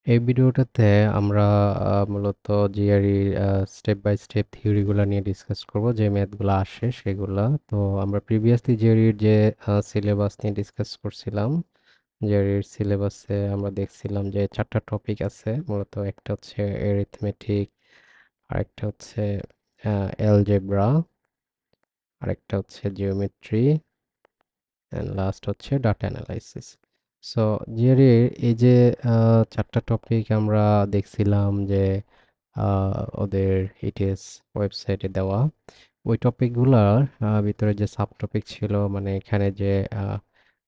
এই ভিডিওটাতে আমরা মূলত জিআরই স্টেপ বাই স্টেপ থিওরিগুলো নিয়ে ডিসকাস করব, যে ম্যাথগুলো আসে সেগুলা। তো আমরা প্রিভিয়াসলি জিআরইর যে সিলেবাস নিয়ে ডিসকাস করছিলাম, জিআরইর সিলেবাসে আমরা দেখছিলাম যে 4টা টপিক আছে মূলত। একটা হচ্ছে এরিথমেটিক, আরেকটা হচ্ছে অ্যালজেব্রা, আরেকটা হচ্ছে জিওমেট্রি, অ্যান্ড লাস্ট হচ্ছে ডাটা অ্যানালাইসিস। সো জিআরইর এই যে 4টা টপিক আমরা দেখছিলাম যে ওদের ইটিএস ওয়েবসাইটে দেওয়া, ওই টপিকগুলোর ভিতরে যে সাব টপিক ছিল, মানে এখানে যে আহ,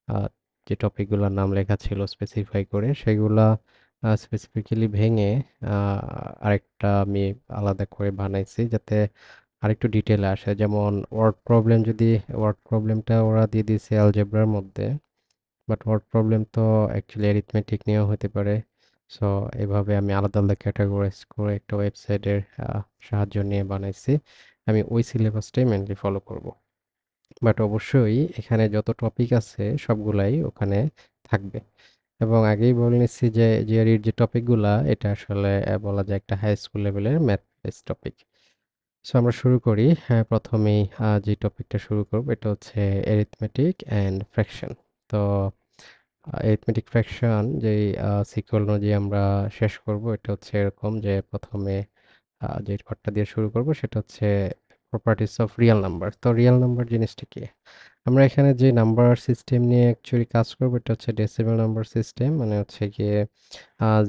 আহ, যে টপিকগুলোর নাম লেখা ছিল স্পেসিফাই করে, সেগুলা স্পেসিফিক্যালি ভেঙে আরেকটা আমি আলাদা করে বানাইছি, যাতে আরেকটু ডিটেলে আসে। যেমন ওয়ার্ড প্রবলেম, যদি ওয়ার্ড প্রবলেমটা ওরা দিয়ে দিয়েছে অ্যালজেব্রার মধ্যে, বাট ওয়ার্ড প্রবলেম তো অ্যাকচুয়ালি অ্যারিথমেটিক নিয়েও হতে পারে। সো এভাবে আমি আলাদা আলাদা ক্যাটাগরাইজ করে একটা ওয়েবসাইটের সাহায্য নিয়ে বানাইছি। আমি ওই সিলেবাসটাই মেনলি ফলো করব, বাট অবশ্যই এখানে যত টপিক আছে সবগুলাই ওখানে থাকবে। এবং আগেই বলে নিচ্ছি যে জিআরইর যে টপিকগুলা, এটা আসলে বলা যায় একটা হাই স্কুল লেভেলের ম্যাথ বেস টপিক। সো আমরা শুরু করি। হ্যাঁ, প্রথমেই যে টপিকটা শুরু করব এটা হচ্ছে এরিথমেটিক অ্যান্ড ফ্র্যাকশন। তো এরিথমেটিক ফ্র্যাকশন যেই সিকোলজি আমরা শেষ করব, এটা হচ্ছে এরকম যে প্রথমে যে পার্টটা দিয়ে শুরু করব সেটা হচ্ছে প্রপার্টিস অফ রিয়েল নাম্বার। তো রিয়েল নাম্বার জিনিসটা কি? আমরা এখানে যে নাম্বার সিস্টেম নিয়ে অ্যাকচুয়ালি কাজ করবো, এটা হচ্ছে ডেসিমাল নাম্বার সিস্টেম। মানে হচ্ছে গিয়ে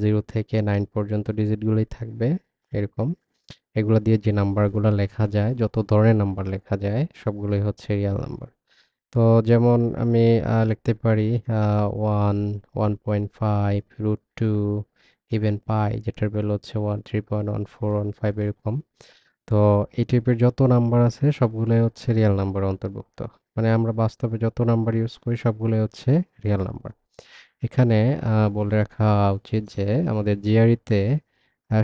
0 থেকে 9 পর্যন্ত ডিজিটগুলোই থাকবে এরকম। এগুলো দিয়ে যে নাম্বারগুলো লেখা যায়, যত ধরনের নাম্বার লেখা যায় সবগুলোই হচ্ছে রিয়েল নাম্বার। তো যেমন আমি লিখতে পারি 1, 1.5, √2, ইভেন পাই, যেটার ভ্যালু হচ্ছে 13.1415 এরকম। তো এই টাইপের যত নাম্বার আছে সবগুলোই হচ্ছে রিয়েল নাম্বার অন্তর্ভুক্ত। মানে আমরা বাস্তবে যত নাম্বার ইউজ করি সবগুলোই হচ্ছে রিয়েল নাম্বার। এখানে বলে রাখা উচিত যে আমাদের জিআরইতে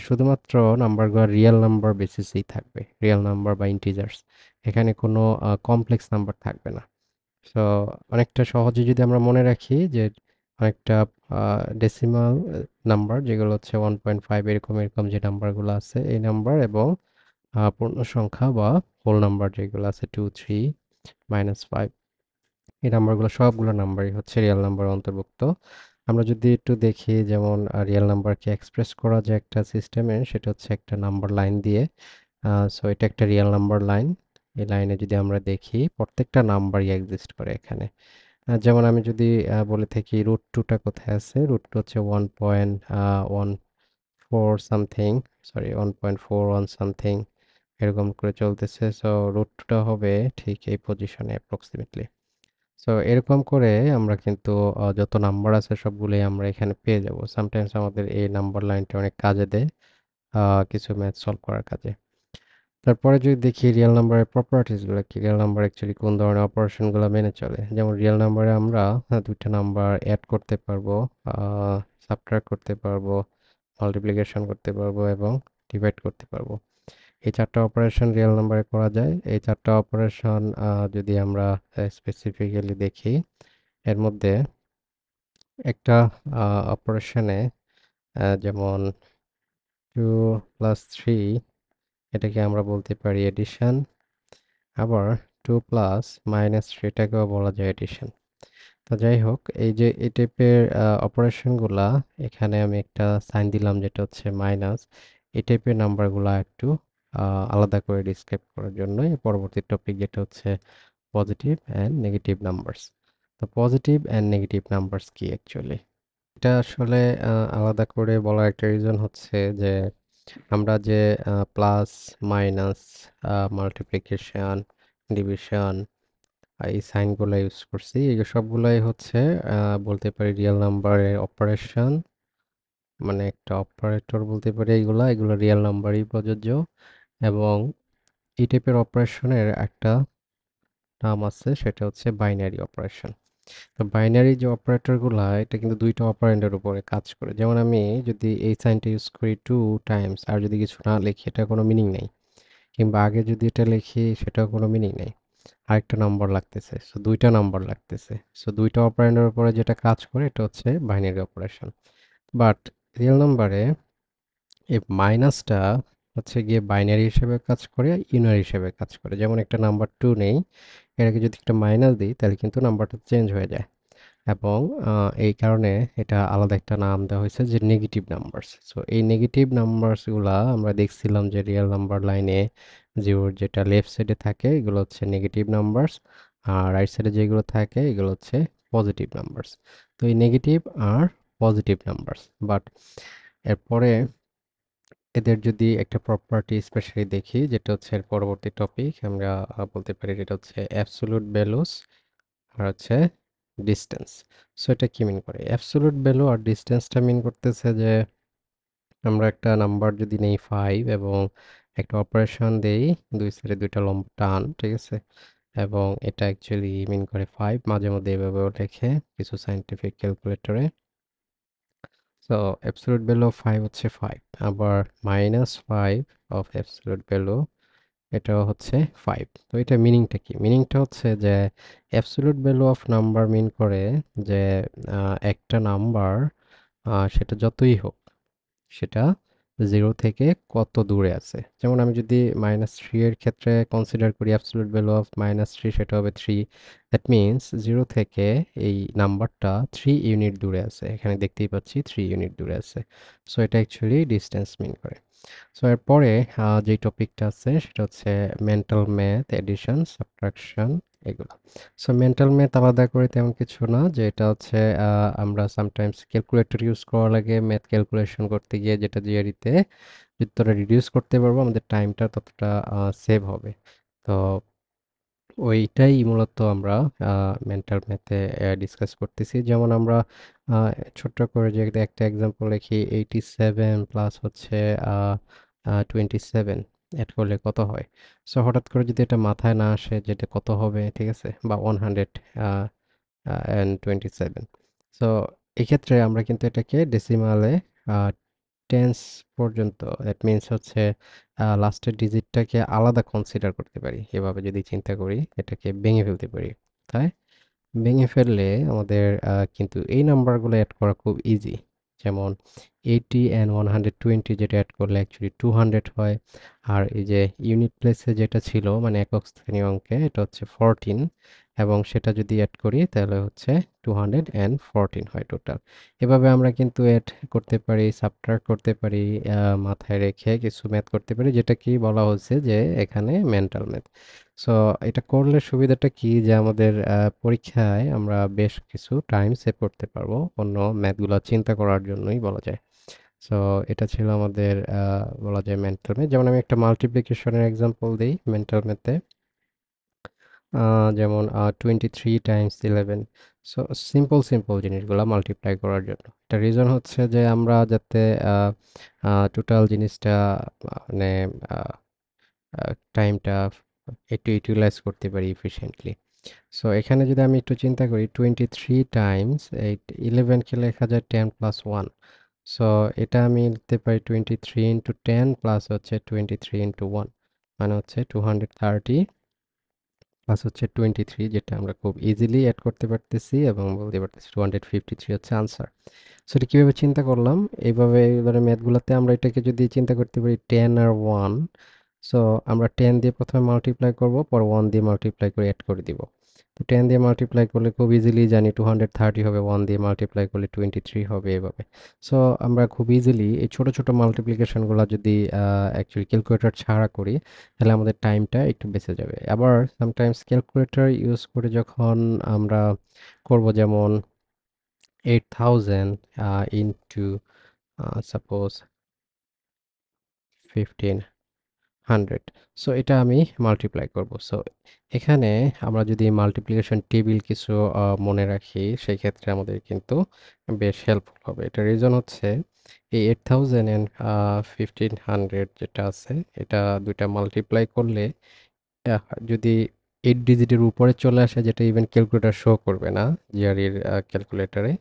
শুধুমাত্র নাম্বারগুলো রিয়েল নাম্বার বেসিসেই থাকবে, রিয়েল নাম্বার বা ইন্টিজার্স। এখানে কোনো কমপ্লেক্স নাম্বার থাকবে না। সো অনেকটা সহজে যদি আমরা মনে রাখি যে অনেকটা ডেসিমাল নাম্বার, যেগুলো হচ্ছে 1.5 এরকম এরকম যে নাম্বারগুলো আছে, এই নাম্বার এবং পূর্ণ সংখ্যা বা হোল নাম্বার যেগুলো আছে 2, 3, -5, এই নাম্বারগুলো সবগুলো নাম্বারই হচ্ছে রিয়েল নাম্বার অন্তর্ভুক্ত। আমরা যদি একটু দেখি, যেমন রিয়েল নাম্বারকে এক্সপ্রেস করা যায় একটা সিস্টেমে, সেটা হচ্ছে একটা নাম্বার লাইন দিয়ে। সো এটা একটা রিয়েল নাম্বার লাইন। এই লাইনে যদি আমরা দেখি, প্রত্যেকটা নাম্বারই এক্সিস্ট করে এখানে। যেমন আমি যদি বলে থাকি √2টা কোথায় আছে, √2 হচ্ছে 1.14 সামথিং, সরি 1.41 সামথিং এরকম করে চলতেছে। সো √2টা হবে ঠিক এই পজিশনে অ্যাপ্রক্সিমেটলি। সো এরকম করে আমরা কিন্তু যত নাম্বার আছে সবগুলোই আমরা এখানে পেয়ে যাব। সামটাইমস আমাদের এই নাম্বার লাইনটা অনেক কাজে দেয় কিছু ম্যাথ সলভ করার কাজে। তারপরে যদি দেখি রিয়েল নাম্বারের প্রপার্টিসগুলো কি, রিয়েল নাম্বার অ্যাকচুয়ালি কোন ধরনের অপারেশনগুলো মেনে চলে। যেমন রিয়েল নাম্বারে আমরা দুইটা নাম্বার অ্যাড করতে পারবো, সাবট্রাক্ট করতে পারবো, মাল্টিপ্লিকেশন করতে পারবো এবং ডিভাইড করতে পারবো। এই 4টা অপারেশন রিয়েল নাম্বারে করা যায়। এই 4টা অপারেশন যদি আমরা স্পেসিফিক্যালি দেখি, এর মধ্যে একটা অপারেশনে যেমন 2 + 3, এটাকে আমরা বলতে পারি এডিশন। আবার 2 + -3টাকেও বলা যায় এডিশন। তো যাই হোক, এই যে এই টাইপের অপারেশনগুলা, এখানে আমি একটা সাইন দিলাম যেটা হচ্ছে মাইনাস। এই টাইপের নাম্বারগুলা একটু আলাদা করে ডিসক্রাইব করার জন্যই পরবর্তী টপিক, যেটা হচ্ছে পজিটিভ অ্যান্ড নেগেটিভ নাম্বারস। তো পজিটিভ অ্যান্ড নেগেটিভ নাম্বারস কি অ্যাকচুয়ালি? এটা আসলে আলাদা করে বলার একটা রিজন হচ্ছে যে আমরা যে প্লাস, মাইনাস, মাল্টিপ্লিকেশন, ডিভিশন, এই সাইনগুলো ইউজ করছি, এগুলো সবগুলাই হচ্ছে বলতে পারি রিয়েল নাম্বারের অপারেশন। মানে একটা অপারেটর বলতে পারি এগুলা, এগুলো রিয়েল নাম্বারই প্রযোজ্য। এবং এই টাইপের অপারেশনের একটা নাম আছে, সেটা হচ্ছে বাইনারি অপারেশন। তো বাইনারি যে অপারেটরগুলা, এটা কিন্তু দুইটা অপারেন্ডের উপরে কাজ করে। যেমন আমি যদি এই সাইনটা ইউজ করি 2 টাইমস, আর যদি কিছু না লিখি, এটা কোনো মিনিং নেই। কিংবা আগে যদি এটা লিখি, সেটাও কোনো মিনিং নেই। আরেকটা নাম্বার লাগতেছে, সো দুইটা নাম্বার লাগতেছে। সো দুইটা অপারেন্ডের উপরে যেটা কাজ করে, এটা হচ্ছে বাইনারি অপারেশন। বাট রিয়েল নাম্বারে এই মাইনাসটা হচ্ছে গিয়ে বাইনারি হিসেবে কাজ করে, ইউনারি হিসেবে কাজ করে। যেমন একটা নাম্বার 2 নেই, এটাকে যদি একটা মাইনাস দিই তাহলে কিন্তু নাম্বারটা চেঞ্জ হয়ে যায়। এবং এই কারণে এটা আলাদা একটা নাম দেওয়া হয়েছে যে নেগেটিভ নাম্বারস। সো এই নেগেটিভ নাম্বারসগুলা আমরা দেখছিলাম যে রিয়েল নাম্বার লাইনে জিরোর যেটা লেফট সাইডে থাকে এগুলো হচ্ছে নেগেটিভ নাম্বারস, আর রাইট সাইডে যেগুলো থাকে এগুলো হচ্ছে পজিটিভ নাম্বারস। তো এই নেগেটিভ আর পজিটিভ নাম্বারস, বাট এরপরে এদের যদি একটা প্রপার্টি স্পেশালি দেখি, যেটা হচ্ছে এর পরবর্তী টপিক, আমরা বলতে পারি যেটা হচ্ছে অ্যাবসোলুট ভ্যালুস আর হচ্ছে ডিসটেন্স। সো এটা কি মিন করে? অ্যাবসোলুট ভ্যালু আর ডিসটেন্সটা মিন করতেছে যে আমরা একটা নাম্বার যদি নেই 5 এবং একটা অপারেশন দেই, দুই সাইডে দুইটা লম্ব টান, ঠিক আছে? এবং এটা অ্যাকচুয়ালি মিন করে 5, মাঝে মধ্যে এভাবেও লেখে কিছু সায়েন্টিফিক ক্যালকুলেটরে। সো অ্যাবসোলুট ভ্যালু অফ 5 হচ্ছে 5, আবার -5 অফ অ্যাবসোলুট ভ্যালু এটাও হচ্ছে 5। তো এটা মিনিংটা কি? মিনিংটা হচ্ছে যে অ্যাবসোলুট ভ্যালু অফ নাম্বার মিন করে যে একটা নাম্বার সেটা যতই হোক, সেটা 0 থেকে কত দূরে আছে। যেমন আমি যদি -3 এর ক্ষেত্রে কনসিডার করি অ্যাবসোলুট ভ্যালু অফ -3, সেটা হবে 3। দ্যাট মিনস 0 থেকে এই নাম্বারটা 3 ইউনিট দূরে আছে। এখানে দেখতেই পাচ্ছি 3 ইউনিট দূরে আছে। সো এটা অ্যাকচুয়ালি ডিসটেন্স মিন করে। সো এরপরে যেই টপিকটা আছে সেটা হচ্ছে মেন্টাল ম্যাথ, এডিশন, সাবট্রাকশন, এগুলো। সো মেন্টাল ম্যাথ আলাদা করে তেমন কিছু না, যে এটা হচ্ছে আমরা সামটাইমস ক্যালকুলেটর ইউজ করা লাগে ম্যাথ ক্যালকুলেশন করতে গিয়ে, যেটা জিআরইতে যতটা রিডিউস করতে পারবো আমাদের টাইমটা ততটা সেভ হবে। তো ওইটাই মূলত আমরা মেন্টাল ম্যাথে ডিসকাস করতেছি। যেমন আমরা ছোট্ট করে যে একটা এক্সাম্পল লিখি, 87 প্লাস হচ্ছে 27 অ্যাড করলে কত হয়? সো হঠাৎ করে যদি এটা মাথায় না আসে যে এটা কত হবে, ঠিক আছে? বা 127। সো এক্ষেত্রে আমরা কিন্তু এটাকে ডেসিমালে টেন্স পর্যন্ত, দ্যাট মিনস হচ্ছে লাস্টের ডিজিটটাকে আলাদা কনসিডার করতে পারি। এভাবে যদি চিন্তা করি এটাকে ভেঙে ফেলতে পারি, তাই ভেঙে ফেললে আমাদের কিন্তু এই নাম্বারগুলো অ্যাড করা খুব ইজি। যেমন 80 অ্যান্ড 120 যেটা অ্যাড করলে অ্যাকচুয়ালি 200 হয়। আর এই যে ইউনিট প্লেসে যেটা ছিল মানে একক স্থানীয় অঙ্কে, এটা হচ্ছে 14, এবং সেটা যদি অ্যাড করি তাহলে হচ্ছে 214 হয় টোটাল। এভাবে আমরা কিন্তু অ্যাড করতে পারি, সাবট্রাক্ট করতে পারি, মাথায় রেখে কিছু ম্যাথ করতে পারি, যেটা কি বলা হচ্ছে যে এখানে মেন্টাল ম্যাথ। সো এটা করলে সুবিধাটা কি, যে আমাদের পরীক্ষায় আমরা বেশ কিছু টাইম সেভ করতে পারবো অন্য ম্যাথগুলো চিন্তা করার জন্যই বলা যায়। সো এটা ছিল আমাদের বলা যায় মেন্টাল ম্যাথ। যেমন আমি একটা মাল্টিপ্লিকেশনের এক্সাম্পল দিই মেন্টাল ম্যাথে। যেমন 23 টাইমস 11। সো সিম্পল সিম্পল জিনিসগুলো মাল্টিপ্লাই করার জন্য এটা রিজন হচ্ছে যে আমরা যাতে টোটাল জিনিসটা মানে টাইমটা একটু ইউটিলাইজ করতে পারি এফিশিয়েন্টলি। সো এখানে যদি আমি একটু চিন্তা করি, 23 টাইমস 11কে লেখা যায় 10 প্লাস 1। সো এটা আমি লিখতে পারি 23 ইন্টু 10 প্লাস হচ্ছে 23 ইন্টু 1, মানে হচ্ছে 230 প্লাস হচ্ছে 23, যেটা আমরা খুব ইজিলি অ্যাড করতে পারতেছি এবং বলতে পারতেছি 253 হচ্ছে আনসার। সো এটা কীভাবে চিন্তা করলাম? এইভাবে এবারে ম্যাথগুলোতে আমরা এটাকে যদি চিন্তা করতে পারি 10 আর 1, সো আমরা 10 দিয়ে প্রথমে মাল্টিপ্লাই করব, পর 1 দিয়ে মাল্টিপ্লাই করে অ্যাড করে দিব। তো 10 দিয়ে মাল্টিপ্লাই করলে খুব ইজিলি জানি 230 হবে, 1 দিয়ে মাল্টিপ্লাই করলে 23 হবে, এভাবে। সো আমরা খুব ইজিলি এই ছোট ছোট মাল্টিপ্লিকেশনগুলো যদি অ্যাকচুয়ালি ক্যালকুলেটর ছাড়া করি তাহলে আমাদের টাইমটা একটু বেঁচে যাবে। আবার সামটাইমস ক্যালকুলেটর ইউজ করে যখন আমরা করব, যেমন 8000 ইনটু সাপোজ 1500, সো এটা আমি মাল্টিপ্লাই করব। সো এখানে আমরা যদি মাল্টিপ্লিকেশন টেবিল কিছু মনে রাখি, সেই ক্ষেত্রে আমাদের কিন্তু বেশ হেল্পফুল হবে। এটা রিজন হচ্ছে এই 8000 এন্ড 1500 যেটা আছে, এটা দুইটা মাল্টিপ্লাই করলে যদি 8 ডিজিটের উপরে চলে আসে, যেটা ইভেন ক্যালকুলেটর শো করবে না জিআরইর ক্যালকুলেটরে।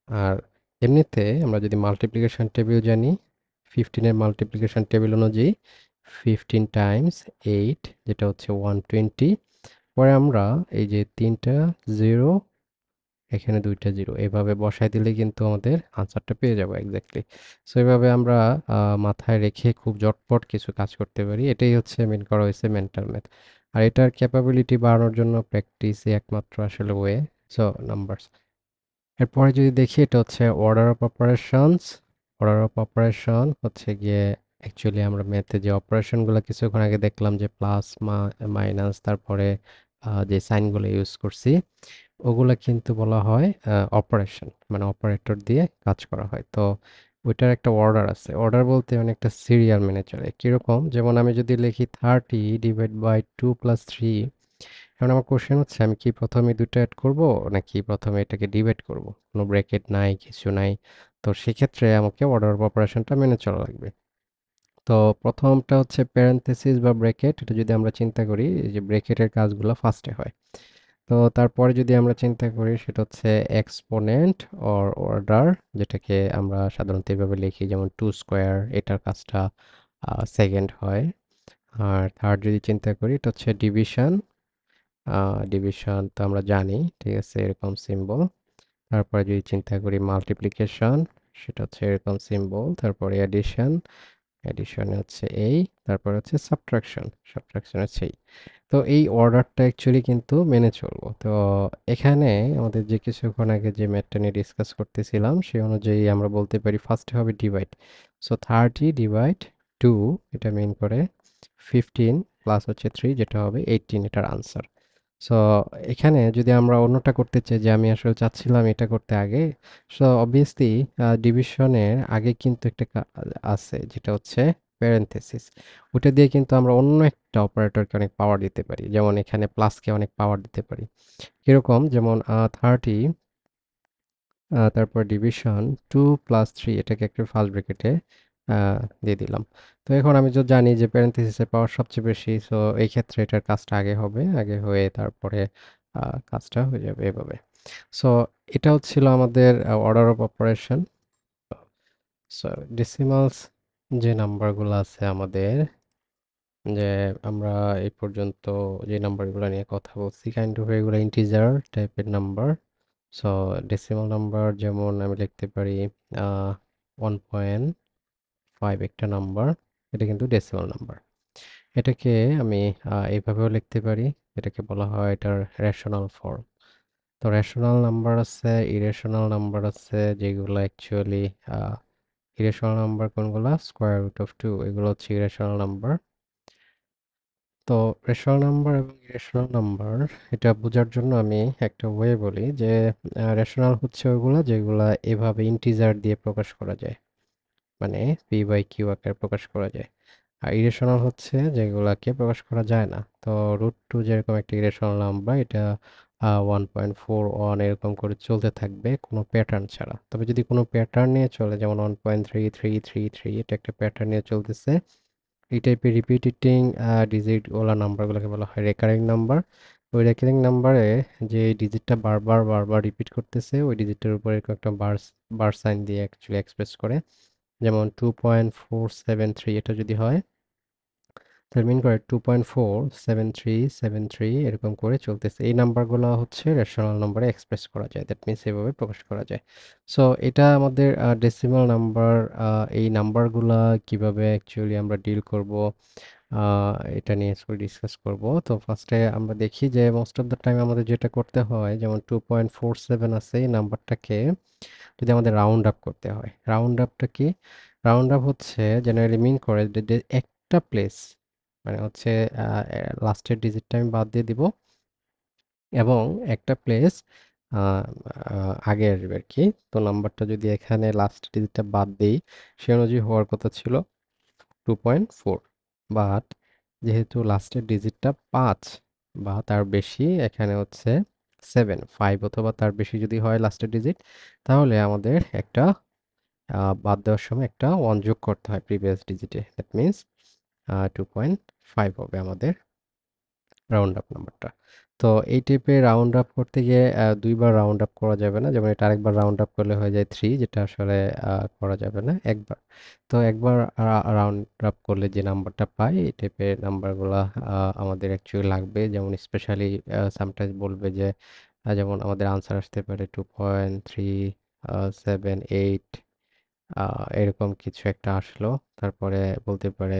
আর এমনিতে আমরা যদি মাল্টিপ্লিকেশন টেবিল জানি, 15 এর মাল্টিপ্লিকেশন টেবিল অনুযায়ী 15 টাইমস 8 যেটা হচ্ছে 120, পরে আমরা এই যে তিনটা জিরো এখানে 2টা জিরো এভাবে বসায় দিলে কিন্তু আমাদের আনসারটা পেয়ে যাবো এক্স্যাক্টলি। সো এভাবে আমরা মাথায় রেখে খুব জটপট কিছু কাজ করতে পারি। এটাই হচ্ছে মেন করা হয়েছে মেন্টাল ম্যাথ। আর এটার ক্যাপাবিলিটি বাড়ানোর জন্য প্র্যাকটিসই একমাত্র আসলে ওয়ে। সো নাম্বারস, এরপরে যদি দেখি এটা হচ্ছে order of operations. Order of operation হচ্ছে গিয়ে অ্যাকচুয়ালি আমরা ম্যাথে যে অপারেশনগুলো কিছুক্ষণ আগে দেখলাম যে প্লাস মাইনাস তারপরে যে সাইনগুলো ইউজ করছি ওগুলা কিন্তু বলা হয় অপারেশন, মানে অপারেটর দিয়ে কাজ করা হয়। তো ওইটার একটা অর্ডার আছে। অর্ডার বলতে মানে একটা সিরিয়াল মেনে চলে। কিরকম? যেমন আমি যদি লিখি 30 / 2 + 3, এখন আমার কোশ্চেন হচ্ছে আমি কি প্রথমে দুটো অ্যাড করব নাকি প্রথমে এটাকে ডিভাইড করব? কোনো ব্র্যাকেট নাই, কিছু নাই। তো সেক্ষেত্রে আমাকে অর্ডার অফ অপারেশনটা মেনে চলা লাগবে। তো প্রথমটা হচ্ছে প্যারেনথেসিস বা ব্র্যাকেট। এটা যদি আমরা চিন্তা করি, এই যে ব্র্যাকেটের কাজগুলো ফার্স্টে হয়। তো তারপরে যদি আমরা চিন্তা করি সেটা হচ্ছে এক্সপোনেন্ট অর অর্ডার, যেটাকে আমরা সাধারণত এভাবে লিখি যেমন 2 স্কোয়ার, এটার কাজটা সেকেন্ড হয়। আর থার্ড যদি চিন্তা করি এটা হচ্ছে ডিভিশন। ডিভিশন তো আমরা জানি, ঠিক আছে, এরকম সিম্বল। তারপরে যদি চিন্তা করি মাল্টিপ্লিকেশন, সেটা হচ্ছে এরকম সিম্বল। তারপরে অ্যাডিশন, অ্যাডিশনে হচ্ছে এই। তারপরে হচ্ছে সাবট্রাকশন, সাবট্রাকশন হচ্ছে এই। তো এই অর্ডারটা অ্যাকচুয়ালি কিন্তু মেনে চলবো। তো এখানে আমাদের যে কিছুক্ষণ আগে যে ম্যাথটা নিয়ে ডিসকাস করতেছিলাম সেই অনুযায়ী আমরা বলতে পারি ফার্স্টে হবে ডিভাইড। সো 30 / 2, এটা মেন করে 15 প্লাস হচ্ছে 3, যেটা হবে 18, এটার আনসার। সো এখানে যদি আমরা অন্যটা করতে চাই, যে আমি আসলে চাচ্ছিলাম এটা করতে আগে, সো অবভিয়াসলি ডিভিশনের আগে কিন্তু একটা আছে যেটা হচ্ছে প্যারেনথেসিস। ওটা দিয়ে কিন্তু আমরা অন্য একটা অপারেটরকে অনেক পাওয়ার দিতে পারি, যেমন এখানে প্লাসকে অনেক পাওয়ার দিতে পারি। কিরকম? যেমন 30, তারপর ডিভিশন 2 + 3, এটাকে একটা ফার্স্ট ব্র্যাকেটে দিয়ে দিলাম। তো এখন আমি তো জানি যে প্যারেনথেসিসের পাওয়ার সবচেয়ে বেশি, সো এই ক্ষেত্রে এটার কাজটা আগে হবে, আগে হয়ে তারপরে কাজটা হয়ে যাবে এভাবে। সো এটা হচ্ছিল আমাদের order of operation. So decimals যে নাম্বারগুলো আছে আমাদের, যে আমরা এই পর্যন্ত যে নাম্বারগুলো নিয়ে কথা বলছি কাইন্ড অফ এগুলো ইন্টিজার টাইপের নাম্বার। সো ডেসিমাল নাম্বার যেমন আমি লিখতে পারি 1.5 একটা নাম্বার, এটা কিন্তু ডেসিমাল নাম্বার। এটাকে আমি এইভাবেও লিখতে পারি, এটাকে বলা হয় এটার রেশনাল ফর্ম। তো রেশনাল নাম্বার আছে, ইরেশনাল নাম্বার আছে, যেগুলো অ্যাকচুয়ালি ইরেশনাল নাম্বার কোনগুলা, √2, এগুলো হচ্ছে ইরেশনাল নাম্বার। তো রেশনাল নাম্বার এবং ইরেশনাল নাম্বার এটা বোঝার জন্য আমি একটা ওয়ে বলি যে রেশনাল হচ্ছে ওইগুলা যেগুলা এভাবে ইন্টিজার দিয়ে প্রকাশ করা যায়, মানে p/q আকারে প্রকাশ করা যায়। আর ইরেশনাল হচ্ছে যেগুলাকে প্রকাশ করা যায় না। তো √2 যেরকম একটা ইরেশনাল নাম্বার, এটা 1.41 এরকম করে চলতে থাকবে কোনো প্যাটার্ন ছাড়া। তবে যদি কোনো প্যাটার্ন নিয়ে চলে, যেমন 1.3333, এটা একটা প্যাটার্ন নিয়ে চলতেছে, এই টাইপের রিপিটেটিং ডিজিট ওলা নাম্বারগুলোকে বলা হয় রেকারিং নাম্বার। ওই রেকারিং নাম্বারে যে ডিজিটটা বারবার বারবার রিপিট করতেছে ওই ডিজিটের উপর এরকম একটা বার বার সাইন দিয়ে অ্যাকচুয়ালি এক্সপ্রেস করে। যেমন 2.473 এটা যদি হয়, তার মিন করে 2.47373 এরকম করে চলতেছে। এই নাম্বারগুলো হচ্ছে রেশনাল নাম্বারে এক্সপ্রেস করা যায়, দ্যাট মিনস এভাবে প্রকাশ করা যায়। সো এটা আমাদের ডেসিমাল নাম্বার। এই নাম্বারগুলা কিভাবে অ্যাকচুয়ালি আমরা ডিল করব, এটা নিয়ে ডিসকাস করব। তো ফার্স্টে আমরা দেখি যে মোস্ট অফ দ্য টাইম আমাদের যেটা করতে হয়, যেমন 2.47 আছে, এই নাম্বারটাকে যদি আমাদের রাউন্ড আপ করতে হয়, রাউন্ড আপটা কি? রাউন্ড আপ হচ্ছে জেনারেলি মিন করে যে একটা প্লেস, মানে হচ্ছে লাস্টের ডিজিটটা আমি বাদ দিয়ে দিব এবং একটা প্লেস আগে আসবে আর কি। তো নাম্বারটা যদি এখানে লাস্ট ডিজিটটা বাদ দিই, সে অনুযায়ী হওয়ার কথা ছিল 2.4, বাট যেহেতু লাস্টের ডিজিটটা 5 বা তার বেশি, এখানে হচ্ছে 5 অথবা তার বেশি যদি হয় লাস্টের ডিজিট, তাহলে আমাদের একটা বাদ দেওয়ার সময় একটা 1 যোগ করতে হয় প্রিভিয়াস ডিজিটে, দ্যাট মিনস 2.5 হবে আমাদের রাউন্ড আপ নাম্বারটা। তো এই টাইপের রাউন্ড আপ করতে গিয়ে দুইবার রাউন্ড আপ করা যাবে না, যেমন এটা আরেকবার রাউন্ড আপ করলে হয়ে যায় 3, যেটা আসলে করা যাবে না একবার। তো একবার রাউন্ড আপ করলে যে নাম্বারটা পাই, এই টাইপের নাম্বারগুলা আমাদের অ্যাকচুয়ালি লাগবে। যেমন স্পেশালি সামটাইমস বলবে যে যেমন আমাদের আনসার আসতে পারে 2.378, এরকম কিছু একটা আসলো। তারপরে বলতে পারে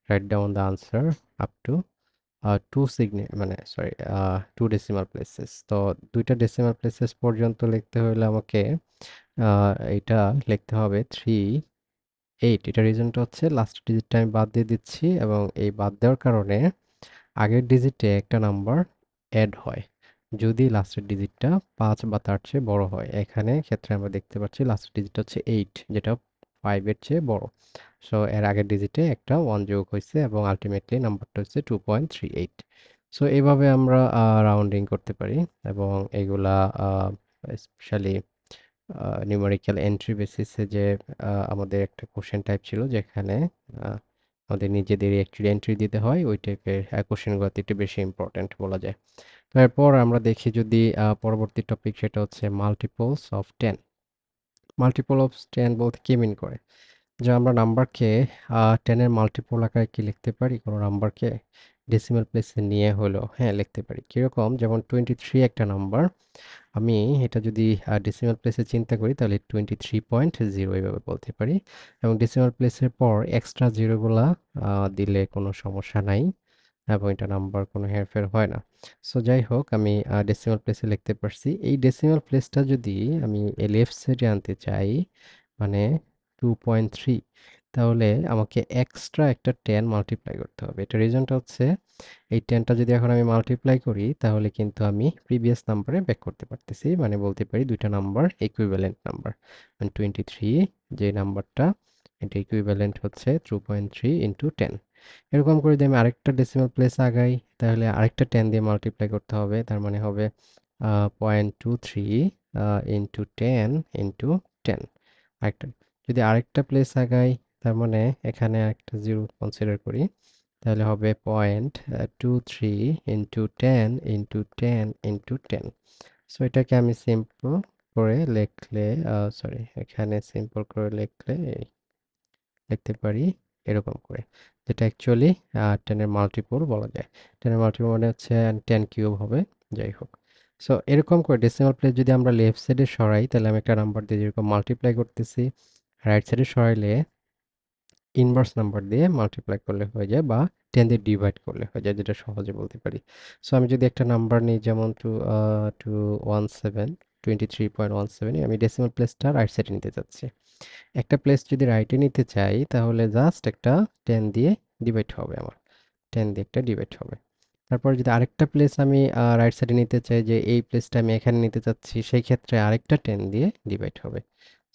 write down the answer up to two মানে সরি, টু ডেসিমাল প্লেসেস। তো দুইটা ডেসিমাল প্লেসেস পর্যন্ত লিখতে হলে আমাকে এটা লিখতে হবে 3.8। এটা রিজনটা হচ্ছে লাস্ট ডিজিটটা আমি বাদ দিয়ে দিচ্ছি, এবং এই বাদ দেওয়ার কারণে আগের ডিজিটে একটা নাম্বার অ্যাড হয় যদি লাস্টের ডিজিটটা 5 বা তার চেয়ে বড় হয়। এখানে ক্ষেত্রে আমরা দেখতে পাচ্ছি লাস্টের ডিজিট হচ্ছে 8, যেটা 5 এর চেয়ে বড়। সো এর আগের ডিজিটে একটা 1 যোগ হয়েছে এবং আলটিমেটলি নাম্বারটা হচ্ছে 2.38। সো এইভাবে আমরা রাউন্ডিং করতে পারি, এবং এগুলা স্পেশালি নিউমেরিক্যাল এন্ট্রি বেসিসে যে আমাদের একটা কোশ্চেন টাইপ ছিল, যেখানে আহ, আমাদের নিজেদেরই একটি এন্ট্রি দিতে হয়, ওই টাইপের কোশ্চেনগুলোতে একটু বেশি ইম্পর্ট্যান্ট বলা যায়। তো এরপর আমরা দেখি যদি পরবর্তী টপিক, সেটা হচ্ছে মাল্টিপলস অফ 10। মাল্টিপল অফ 10 বলতে কি মিন করে? যে আমরা নাম্বারকে 10 এর মাল্টিপল আকারে কি লিখতে পারি? কোনো নাম্বারকে ডেসিমাল প্লেসে নিয়ে হলেও হ্যাঁ লিখতে পারি। কিরকম? যেমন 23 একটা নাম্বার, আমি এটা যদি ডেসিমাল প্লেসে চিন্তা করি তাহলে 23.0 এইভাবে বলতে পারি, এবং ডেসিমাল প্লেসের পর এক্সট্রা জিরোগুলা দিলে কোনো সমস্যা নাই, এবং এটা নাম্বার কোনো হেরফের হয় না। সো যাই হোক, আমি ডেসিমাল প্লেসে লিখতে পারছি। এই ডেসিমাল প্লেসটা যদি আমি লেফট সাইডে আনতে চাই, মানে 2.3, তাহলে আমাকে এক্সট্রা একটা 10 মাল্টিপ্লাই করতে হবে। এটা রিজনটা হচ্ছে এই 10টা যদি এখন আমি মাল্টিপ্লাই করি তাহলে কিন্তু আমি প্রিভিয়াস নাম্বারে ব্যাক করতে পারতেছি, মানে বলতে পারি দুইটা নাম্বার ইকুইভ্যালেন্ট নাম্বার। মানে 23 যে নাম্বারটা, এটা ইকুইভ্যালেন্ট হচ্ছে 2.3 ইন্টু 10। এরকম করে যদি আমি আরেকটা ডেসিমাল প্লেস আগাই, তাহলে আরেকটা 10 দিয়ে মাল্টিপ্লাই করতে হবে, তার মানে হবে 0.23 ইন্টু 10 ইন্টু 10। আরেকটা, যদি আরেকটা প্লেস আগাই, তার মানে এখানে একটা জিরো কনসিডার করি, তাহলে হবে 0.23 ইন্টু 10 ইন্টু 10 ইন্টু 10। সো এটাকে আমি সিম্পল করে লিখলে, সরি, এখানে সিম্পল করে লিখলে লিখতে পারি এরকম করে, যেটা অ্যাকচুয়ালি 10 এর মাল্টিপল বলা যায়। 10 এর মাল্টিপল মানে হচ্ছে 10 কিউব হবে। যাই হোক, সো এরকম করে ডেসিমাল প্লেস যদি আমরা লেফট সাইডে সরাই, তাহলে আমি একটা নাম্বার দিয়ে যেরকম মাল্টিপ্লাই করতেছি, রাইট সাইডে সরাইলে ইনভার্স নাম্বার দিয়ে মাল্টিপ্লাই করলে হয়ে যায়, বা 10 দিয়ে ডিভাইড করলে হয়ে যায়, যেটা সহজে বলতে পারি। সো আমি যদি একটা নাম্বার নিই, যেমন 23.17, আমি ডেসিমাল প্লেসটা রাইট সাইডে নিতে চাচ্ছি। একটা প্লেস যদি রাইটে নিতে চাই, তাহলে জাস্ট একটা 10 দিয়ে ডিভাইড হবে আমার, 10 দিয়ে একটা ডিভাইড হবে। তারপর যদি আরেকটা প্লেস আমি রাইট সাইডে নিতে চাই, যে এই প্লেসটা আমি এখানে নিতে চাচ্ছি, সেই ক্ষেত্রে আরেকটা 10 দিয়ে ডিভাইড হবে।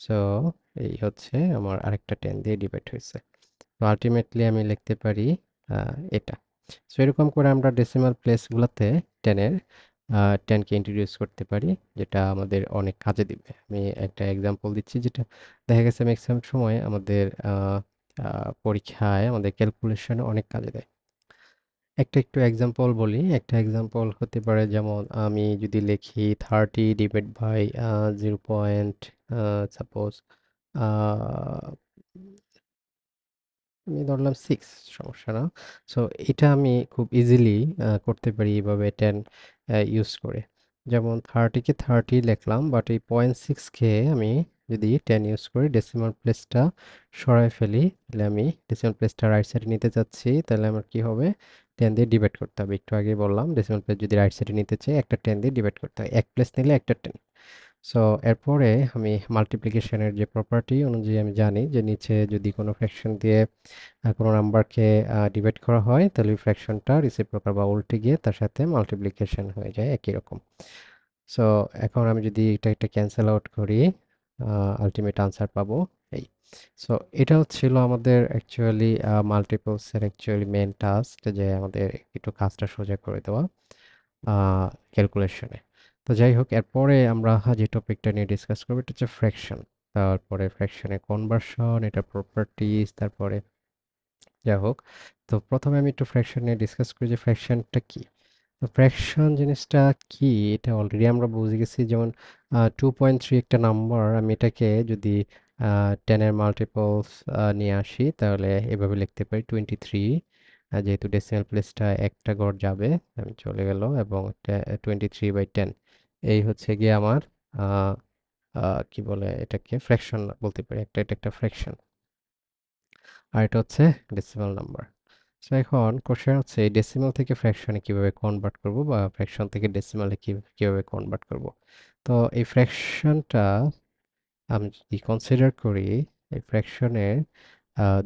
সো এই হচ্ছে আমার আরেকটা 10 দিয়ে ডিভাইড হয়েছে। তো আলটিমেটলি আমি লিখতে পারি এটা। সো এরকম করে আমরা ডেসিমাল প্লেসগুলোতে 10-এর 10কে ইন্ট্রোডিউস করতে পারি, যেটা আমাদের অনেক কাজে দিবে। আমি একটা এক্সাম্পল দিচ্ছি, যেটা দেখা গেছে ম্যাক্সিমাম সময় আমাদের পরীক্ষায় আমাদের ক্যালকুলেশনে অনেক কাজে দেয়। একটা একটু এক্সাম্পল বলি। একটা এক্সাম্পল হতে পারে, যেমন আমি যদি লিখি 30 ডিভাইড বাই 0. সাপোজ আমি ধরলাম 6, সমস্যা না। সো এটা আমি খুব ইজিলি করতে পারি এভাবে 10 ইউজ করে। যেমন 30-কে 30 লিখলাম, বাট এই 0.6-কে আমি যদি 10 ইউজ করি, ডেসিমাল প্লেসটা সরায় ফেলি, তাহলে আমি ডেসিমাল প্লেসটা রাইট সাইডে নিতে চাচ্ছি, তাহলে আমার কি হবে? 10 দিয়ে ডিভাইড করতে হবে। একটু আগে বললাম ডেসিমাল প্লেস যদি রাইট সাইডে নিতে চাই, একটা 10 দিয়ে ডিভাইড করতে হয়। এক প্লেস নিলে একটা 10। সো এরপরে আমি মাল্টিপ্লিকেশনের যে প্রপার্টি অনুযায়ী আমি জানি যে নিচে যদি কোনো ফ্র্যাকশন দিয়ে কোনো নাম্বারকে ডিভাইড করা হয়, তাহলে ওই ফ্র্যাকশনটা রিসিপ্রোকাল বা উল্টে গিয়ে তার সাথে মাল্টিপ্লিকেশন হয়ে যায় একই রকম। সো এখন আমি যদি এটা ক্যান্সেল আউট করি, আলটিমেট আনসার পাবো এই। সো এটা হচ্ছিল আমাদের অ্যাকচুয়ালি মাল্টিপলসের অ্যাকচুয়ালি মেন টাস্ক, যে আমাদের একটু কাজটা সোজা করে দেওয়া ক্যালকুলেশনে। তো যাই হোক, এরপরে আমরা যে টপিকটা নিয়ে ডিসকাস করবো, এটা হচ্ছে ফ্র্যাকশন। তারপরে ফ্র্যাকশনের কনভার্সন, এটা প্রপার্টিজ, তারপরে যাই হোক। তো প্রথমে আমি একটু ফ্র্যাকশন নিয়ে ডিসকাস করি যে ফ্র্যাকশনটা কি। তো ফ্র্যাকশন জিনিসটা কি, এটা অলরেডি আমরা বুঝে গেছি। যেমন 2.3 একটা নাম্বার, আমি এটাকে যদি 10-এর মাল্টিপলস নিয়ে আসি, তাহলে এভাবে লিখতে পারি 23 যেহেতু ডেসিমাল প্লেসটা একটা ঘর যাবে, আমি চলে গেল এবং 23/10 এই হচ্ছে গিয়ে আমার আহ, কি বলে এটাকে, ফ্র্যাকশন বলতে পারি, এটা একটা ফ্র্যাকশন, আর এটা হচ্ছে ডেসিমাল নাম্বার। সো এখন কোশ্চেন হচ্ছে এই ডেসিমাল থেকে ফ্র্যাকশনে কিভাবে কনভার্ট করব, বা ফ্র্যাকশন থেকে ডেসিমালে কিভাবে কনভার্ট করব। তো এই ফ্র্যাকশনটা আমি যদি কনসিডার করি, এই ফ্র্যাকশনের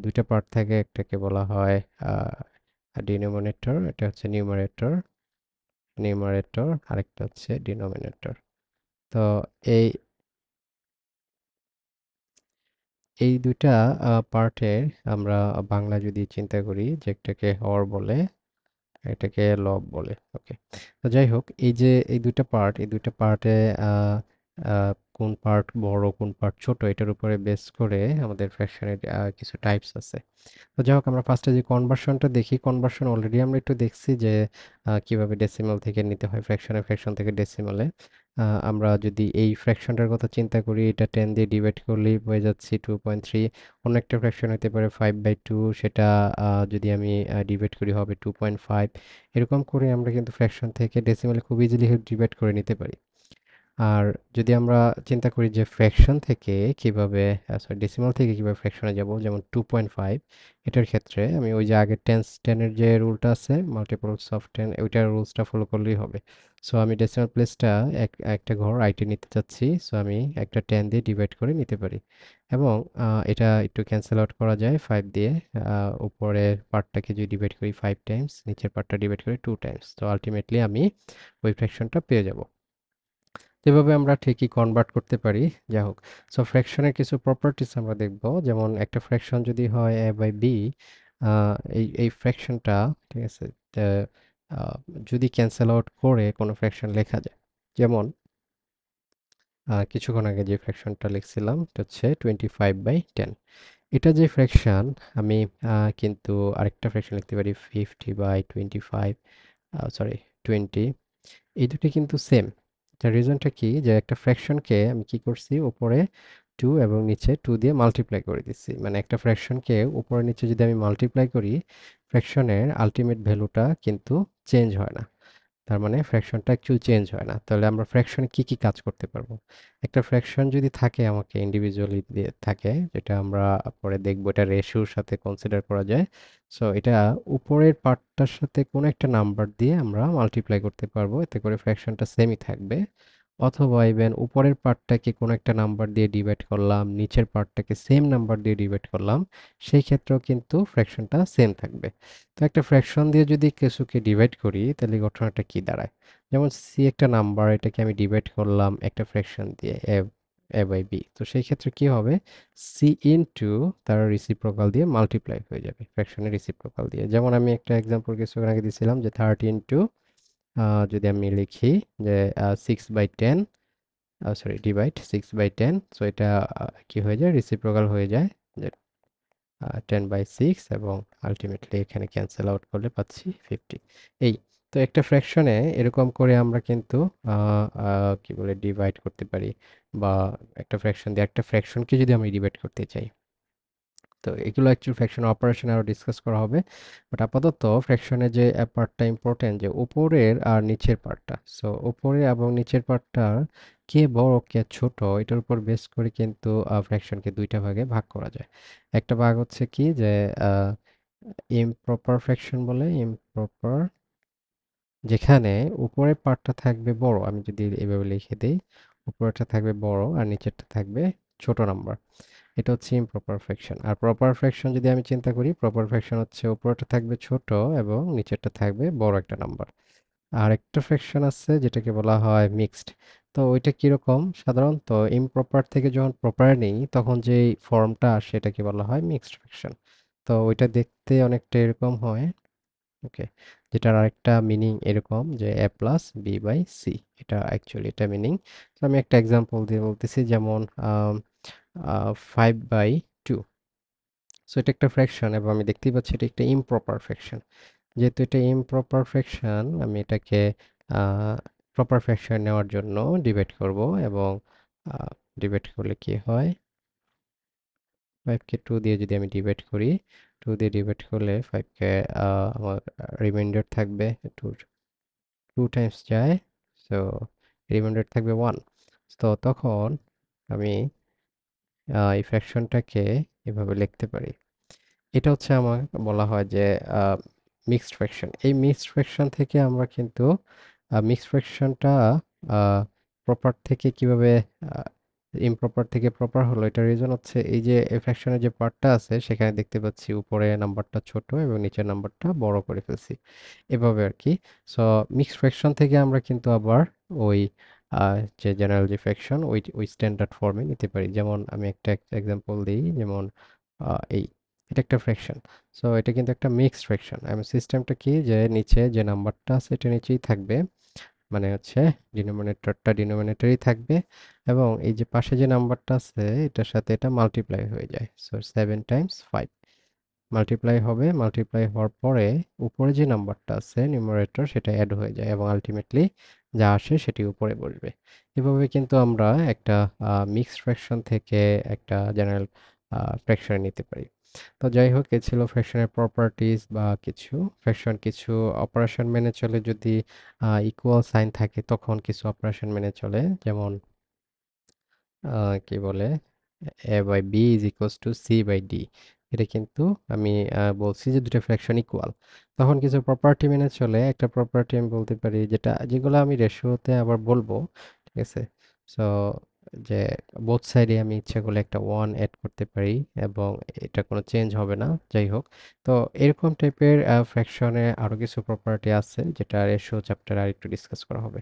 দুইটা পার্ট থাকে, একটাকে বলা হয় ডিনোমিনেটর, এটা হচ্ছে নিউমারেটর আরেকটা হচ্ছে ডিনোমিনেটর। তো এই এই দুইটা পার্টের আমরা বাংলা যদি চিন্তা করি, যে একটাকে হর বলে, এটাকে লব বলে। ওকে, তো যাই হোক, এই যে এই দুইটা পার্টে কোন পার্ট বড় কোন পার্ট ছোট এটার উপরে বেস করে আমাদের ফ্র্যাকশনের কিছু টাইপস আছে। তো যাই হোক, আমরা ফার্স্টে যে কনভার্সনটা দেখি, কনভার্সন অলরেডি আমরা একটু দেখছি যে কিভাবে ডেসিমাল থেকে নিতে হয় ফ্র্যাকশনে, ফ্র্যাকশন থেকে ডেসিমালে। আমরা যদি এই ফ্র্যাকশনটার কথা চিন্তা করি, এটা 10 দিয়ে ডিভাইড করলেই হয়ে যাচ্ছে 2.3। অন্য একটা ফ্র্যাকশন হতে পারে 5/2, সেটা যদি আমি ডিভাইড করি হবে 2.5। এরকম করে আমরা কিন্তু ফ্র্যাকশন থেকে ডেসিমালে খুব ইজিলি ডিভাইড করে নিতে পারি। আর যদি আমরা চিন্তা করি যে ফ্র্যাকশন থেকে কিভাবে, সরি, ডেসিমাল থেকে কিভাবে ফ্র্যাকশনে যাব, যেমন 2.5, এটার ক্ষেত্রে আমি ওই যে আগে টেনের যে রুলটা আছে, মাল্টিপলস অফ 10, ওইটার রুলসটা ফলো করলেই হবে। সো আমি ডেসিমাল প্লেসটা একটা ঘর আইটি নিতে চাচ্ছি, সো আমি একটা 10 দিয়ে ডিভাইড করে নিতে পারি। এবং এটা একটু ক্যান্সেল আউট করা যায় 5 দিয়ে। উপরের পার্টটাকে যদি ডিভাইড করি 5 টাইমস, নিচের পার্টটা ডিভাইড করি 2 টাইমস, তো আলটিমেটলি আমি ওই ফ্র্যাকশনটা পেয়ে যাব। এভাবে আমরা ঠিকই কনভার্ট করতে পারি। যাই হোক, সো ফ্র্যাকশনের কিছু প্রপার্টিস আমরা দেখব, যেমন একটা ফ্র্যাকশন যদি হয় a/b, এই ফ্র্যাকশনটা, ঠিক আছে, আহ, আহ, যদি ক্যান্সেল আউট করে কোনো ফ্র্যাকশন লেখা যায়, যেমন কিছুক্ষণ আগে যে ফ্র্যাকশনটা লিখছিলাম, এটা হচ্ছে 25/10। এটা যে ফ্র্যাকশন, আমি কিন্তু আরেকটা ফ্র্যাকশন লিখতে পারি 50/25, সরি, 20। এই দুটো কিন্তু সেম। তার রিজনটা কি, যে একটা ফ্র্যাকশনকে আমি কি করছি, উপরে 2 এবং নিচে 2 দিয়ে মাল্টিপ্লাই করে দিচ্ছি। মানে একটা ফ্র্যাকশনকে উপরে নিচে যদি আমি মাল্টিপ্লাই করি, ফ্র্যাকশনের আলটিমেট ভ্যালুটা কিন্তু চেঞ্জ হয় না। তার মানে ফ্র্যাকশনটা অ্যাকচুয়ালি চেঞ্জ হয় না। তাহলে আমরা ফ্র্যাকশনে কি কি কাজ করতে পারবো? একটা ফ্র্যাকশন যদি থাকে আমাকে ইন্ডিভিজুয়ালি দিয়ে থাকে, যেটা আমরা পরে দেখবো, এটা রেশিওর সাথে কনসিডার করা যায়। সো এটা উপরের পার্টটার সাথে কোনো একটা নাম্বার দিয়ে আমরা মাল্টিপ্লাই করতে পারবো, এতে করে ফ্র্যাকশনটা সেমই থাকবে। অথবা ইভেন উপরের পার্টটাকে কোনো একটা নাম্বার দিয়ে ডিভাইড করলাম, নিচের পার্টটাকে সেম নাম্বার দিয়ে ডিভাইড করলাম, সেই ক্ষেত্রেও কিন্তু ফ্র্যাকশনটা সেম থাকবে। তো একটা ফ্র্যাকশন দিয়ে যদি কিছুকে ডিভাইড করি, তাহলে ঘটনাটা কি দাঁড়ায়? যেমন সি একটা নাম্বার, এটাকে আমি ডিভাইড করলাম একটা ফ্র্যাকশন দিয়ে, a/b, তো সেই ক্ষেত্রে কি হবে, সি ইনটু তার রিসিপ্রোকাল দিয়ে মাল্টিপ্লাই হয়ে যাবে ফ্র্যাকশনের রিসিপ্রোকাল দিয়ে। যেমন আমি একটা এক্সাম্পল কিছুক্ষণ আগে দিয়েছিলাম, যে 30 ইনটু, যদি আমি লিখি যে 6/10, সরি, ডিভাইড 6/10, সো এটা কি হয়ে যায়, রিসিপ্রোকাল হয়ে যায়, যে 10/6, এবং আলটিমেটলি এখানে ক্যান্সেল আউট করলে পাচ্ছি 50। এই, তো একটা ফ্র্যাকশনে এরকম করে আমরা কিন্তু কি বলে ডিভাইড করতে পারি, বা একটা ফ্র্যাকশন দিয়ে একটা ফ্র্যাকশনকে যদি আমি ডিভাইড করতে চাই। তো এগুলো অ্যাকচুয়ালি ফ্র্যাকশন অপারেশন আরও ডিসকাস করা হবে। বাট আপাতত ফ্র্যাকশনে যে পার্টটা ইম্পর্টেন্ট, যে উপরের আর নিচের পার্টটা। সো উপরে এবং নিচের পার্টটা কে বড় কে ছোট, এটার উপর বেস করে কিন্তু ফ্র্যাকশনকে দুইটা ভাগে ভাগ করা যায়। একটা ভাগ হচ্ছে কি, যে ইমপ্রপার ফ্র্যাকশন বলে, ইমপ্রপার, যেখানে উপরের পার্টটা থাকবে বড়, আমি যদি এভাবে লিখে দিই, উপরেরটা থাকবে বড় আর নিচেরটা থাকবে ছোট নাম্বার, এটা হচ্ছে ইমপ্রপার ফ্র্যাকশন। আর প্রপার ফ্র্যাকশন যদি আমি চিন্তা করি, প্রপার ফ্র্যাকশন হচ্ছে উপরেরটা থাকবে ছোট এবং নিচেরটা থাকবে বড় একটা নাম্বার। আর একটা ফ্র্যাকশন আছে যেটাকে বলা হয় মিক্সড। তো ওইটা কিরকম, সাধারণত ইমপ্রপার থেকে যখন প্রপার নেই, তখন যেই ফর্মটা আসে এটাকে বলা হয় মিক্সড ফ্র্যাকশন। তো ওইটা দেখতে অনেকটা এরকম হয়। ওকে, যেটার আরেকটা মিনিং এরকম, যে a+b/c, এটা অ্যাকচুয়ালি এটা মিনিং। তো আমি একটা এক্সাম্পল দিয়ে বলতেছি, যেমন 5/2। সো এটা একটা ফ্র্যাকশন এবং আমি দেখতেই পাচ্ছি এটা একটা ইমপ্রপার ফ্র্যাকশন। যেহেতু এটা ইমপ্রপার ফ্র্যাকশন, আমি এটাকে প্রপার ফ্র্যাকশন নেওয়ার জন্য ডিভাইড করব, এবং ডিভাইড করলে কি হয়, 5কে 2 দিয়ে যদি আমি ডিভাইড করি, টু দিয়ে ডিভাইড করলে 5কে আমার রিমাইন্ডার থাকবে, টু টু টাইমস যায়, সো রিমাইন্ডার থাকবে 1। তো তখন আমি এই ফ্র্যাকশনটাকে এভাবে লিখতে পারি। এটা হচ্ছে আমার বলা হয় যে মিক্সড ফ্র্যাকশন। এই মিক্সড ফ্র্যাকশন থেকে আমরা কিন্তু মিক্সড ফ্র্যাকশনটা প্রপার থেকে কিভাবে ইমপ্রপার থেকে প্রপার হলো, এটার রিজন হচ্ছে এই যে ফ্র্যাকশনের যে পার্টটা আছে সেখানে দেখতে পাচ্ছি উপরে নাম্বারটা ছোট এবং নিচের নাম্বারটা বড় করে ফেলছি, এভাবে আর কি। সো মিক্সড ফ্র্যাকশন থেকে আমরা কিন্তু আবার ওই যে জেনারেল যে ফ্র্যাকশন ওই ওই স্ট্যান্ডার্ড ফর্মে নিতে পারি। যেমন আমি একটা এক্সাম্পল দিই, যেমন এই এটা একটা ফ্র্যাকশন। সো এটা কিন্তু একটা মিক্সড ফ্র্যাকশন। আমি সিস্টেমটা কি যে নিচে যে নাম্বারটা আছে এটা নিচেই থাকবে, মানে হচ্ছে ডিনোমিনেটরটা ডিনোমিনেটরই থাকবে, এবং এই যে পাশে যে নাম্বারটা আছে এটার সাথে এটা মাল্টিপ্লাই হয়ে যায়। সো 7 × 5 মাল্টিপ্লাই হবে, মাল্টিপ্লাই হওয়ার পরে উপরে যে নাম্বারটা আছে নিউমারেটর সেটা অ্যাড হয়ে যায় এবং আলটিমেটলি যা আসে সেটি উপরে বসবে। এভাবে কিন্তু আমরা একটা মিক্সড ফ্র্যাকশন থেকে একটা জেনারেল ফ্র্যাকশন নিতে পারি। তো যাই হোক, এ ছিল ফ্র্যাকশনের প্রপার্টিজ বা কিছু ফ্র্যাকশন কিছু অপারেশন মেনে চলে। যদি ইকুয়াল সাইন থাকে তখন কিছু অপারেশন মেনে চলে, যেমন কি বলে A by B is equals to C by D. এটা কিন্তু আমি বলছি যে দুটো ফ্র্যাকশন ইকুয়াল, তখন কিছু প্রপার্টি মেনে চলে। একটা প্রপার্টি আমি বলতে পারি যেগুলো আমি রেশিওতে আবার বলবো, ঠিক আছে। সো যে বোথ সাইডে আমি ইচ্ছা করলে একটা ওয়ান অ্যাড করতে পারি এবং এটা কোনো চেঞ্জ হবে না, যাই হোক। তো এরকম টাইপের ফ্র্যাকশনে আরো কিছু প্রপার্টি আছে যেটা রেশিও চ্যাপ্টারে আর একটু ডিসকাস করা হবে।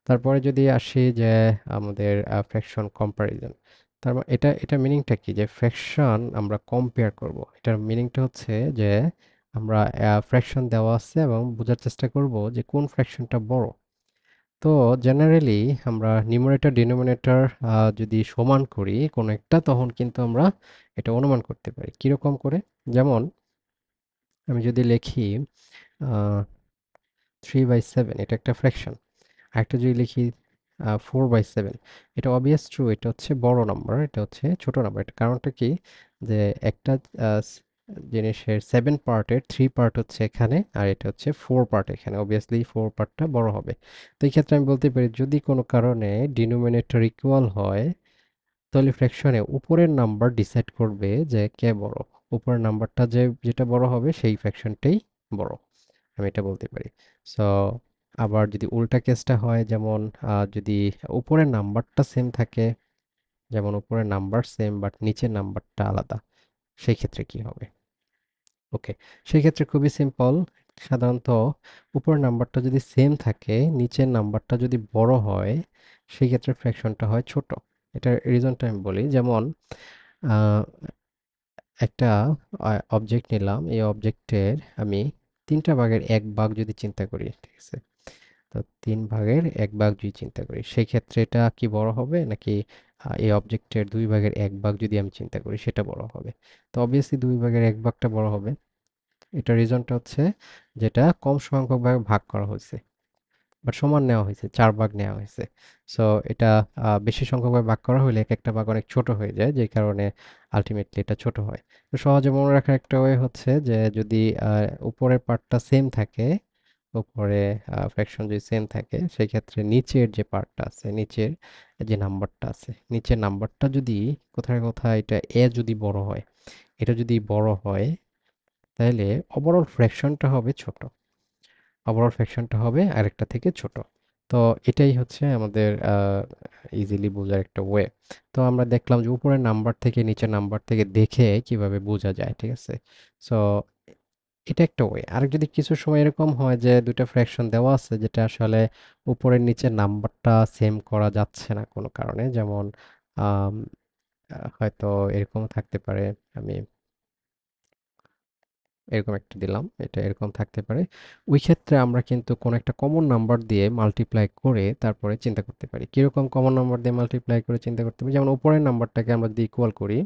তারপরে যদি আসি যে আমাদের ফ্র্যাকশন কম্প্যারিজন, তার মানে এটা এটা মিনিংটা কি যে ফ্র্যাকশন আমরা কম্পেয়ার করব। এটার মিনিংটা হচ্ছে যে আমরা ফ্র্যাকশন দেওয়া আছে এবং বোঝার চেষ্টা করব যে কোন ফ্র্যাকশনটা বড়। তো জেনারেলি আমরা নিউমারেটর ডিনোমিনেটর যদি সমান করি কোনো একটা, তখন কিন্তু আমরা এটা অনুমান করতে পারি কিরকম করে। যেমন আমি যদি লিখি 3/7, এটা একটা ফ্র্যাকশন। আরেকটা যদি লিখি 4/7, এটা অবভিয়াস ট্রু, এটা হচ্ছে বড় নাম্বার, এটা হচ্ছে ছোট নাম্বার। এটা কারণটা কি যে একটা আহ, স- জিনিসের 7 পার্টের 3 পার্ট হচ্ছে এখানে আর এটা হচ্ছে 4 পার্ট এখানে, অবভিয়াসলি 4 পার্টটা বড় হবে। তো এই ক্ষেত্রে আমি বলতে পারি যদি কোনো কারণে ডিনোমিনেটর ইকুয়াল হয় তাহলে ফ্র্যাকশনে উপরের নাম্বার ডিসাইড করবে যে কে বড়। উপরের নাম্বারটা যেটা বড় হবে সেই ফ্র্যাকশনটাই বড়, আমি এটা বলতে পারি। সো আবার যদি উল্টা কেসটা হয়, যেমন যদি উপরের নাম্বারটা সেম থাকে, যেমন উপরের নাম্বার সেম বাট নিচের নাম্বারটা আলাদা, সেই ক্ষেত্রে কি হবে? ওকে, সেই ক্ষেত্রে খুবই সিম্পল। সাধারণত উপরের নাম্বারটা যদি সেম থাকে, নিচের নাম্বারটা যদি বড় হয়, সেই ক্ষেত্রে ফ্র্যাকশনটা হয় ছোট। এটার রিজনটা আমি বলি, যেমন আহ, একটা অবজেক্ট নিলাম, এই অবজেক্টের আমি 3টা ভাগের 1 ভাগ যদি চিন্তা করি, ঠিক আছে। তো 3 ভাগের 1 ভাগ যদি চিন্তা করি সেই ক্ষেত্রে এটা কি বড় হবে নাকি এই অবজেক্টের 2 ভাগের 1 ভাগ যদি আমি চিন্তা করি সেটা বড় হবে? তো অবভিয়াসলি 2 ভাগের 1 ভাগটা বড় হবে। এটা রিজনটা হচ্ছে যেটা কম সংখ্যক ভাগে ভাগ করা হয়েছে বাট সমান নেওয়া হয়েছে, 4 ভাগ নেওয়া হয়েছে। সো এটা বেশি সংখ্যক ভাগে ভাগ করা হলে এক একটা ভাগ অনেক ছোট হয়ে যায়, যে কারণে আলটিমেটলি এটা ছোট হয়। তো সহজে মনে রাখার একটা ওয়ে হচ্ছে যে যদি উপরের পার্টটা সেম থাকে, উপরে ফ্র্যাকশন যদি সেম থাকে সেই ক্ষেত্রে নিচের যে পার্টটা আছে, নিচের যে নাম্বারটা আছে, নিচের নাম্বারটা যদি কোথায় কোথায় এটা যদি বড় হয়, এটা যদি বড় হয় তাহলে ওভারঅল ফ্র্যাকশনটা হবে ছোট, ওভারঅল ফ্র্যাকশনটা হবে আরেকটা থেকে ছোট। তো এটাই হচ্ছে আমাদের ইজিলি বোঝার একটা ওয়ে। তো আমরা দেখলাম যে উপরের নাম্বার থেকে নিচের নাম্বার থেকে দেখে কিভাবে বোঝা যায়, ঠিক আছে। সো এটা একটা ওয়ে। আর যদি কিছু সময় এরকম হয় যে দুটো ফ্র্যাকশন দেওয়া আছে যেটা আসলে উপরের নিচের নাম্বারটা সেম করা যাচ্ছে না কোনো কারণে, যেমন আম, হয়তো এরকম থাকতে পারে, আমি এরকম একটা দিলাম, এটা এরকম থাকতে পারে। ওই ক্ষেত্রে আমরা কিন্তু কোনো একটা কমন নাম্বার দিয়ে মাল্টিপ্লাই করে তারপরে চিন্তা করতে পারি। কিরকম কমন নাম্বার দিয়ে মাল্টিপ্লাই করে চিন্তা করতে পারি, যেমন উপরের নাম্বারটাকে আমরা যদি ইকুয়াল করি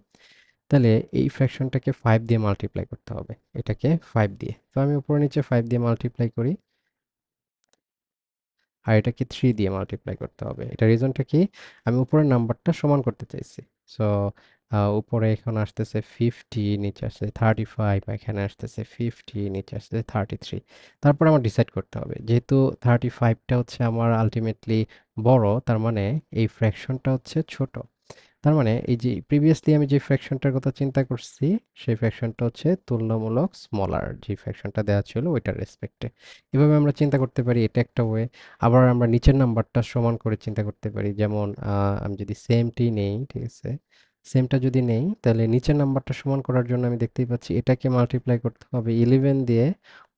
তাহলে এই ফ্র্যাকশনটাকে 5 দিয়ে মাল্টিপ্লাই করতে হবে, এটাকে 5 দিয়ে। তো আমি উপরে নিচে 5 দিয়ে মাল্টিপ্লাই করি আর এটাকে 3 দিয়ে মাল্টিপ্লাই করতে হবে। এটা রিজনটা কি, আমি উপরের নাম্বারটা সমান করতে চাইছি। সো উপরে এখন আসতেছে 50, নিচে আসছে 35, এখানে আসতেছে 50, নিচে আসছে 33। তারপর আমার ডিসাইড করতে হবে, যেহেতু 35টা হচ্ছে আমার আলটিমেটলি বড়, তার মানে এই ফ্র্যাকশনটা হচ্ছে ছোট। তার মানে এই যে প্রিভিয়াসলি আমি যে ফ্র্যাকশনটার কথা চিন্তা করছি, সেই ফ্র্যাকশনটা হচ্ছে তুলনামূলক স্মলার যে ফ্র্যাকশনটা দেওয়া ছিল ওইটার রেসপেক্টে। এভাবে আমরা চিন্তা করতে পারি, এটা একটা ওয়ে। আবার আমরা নিচের নাম্বারটা সমান করে চিন্তা করতে পারি, যেমন আমি যদি সেমটি নেই, ঠিক আছে, সেমটা যদি নেই তাহলে নিচের নাম্বারটা সমান করার জন্য আমি দেখতেই পাচ্ছি এটাকে মাল্টিপ্লাই করতে হবে 11 দিয়ে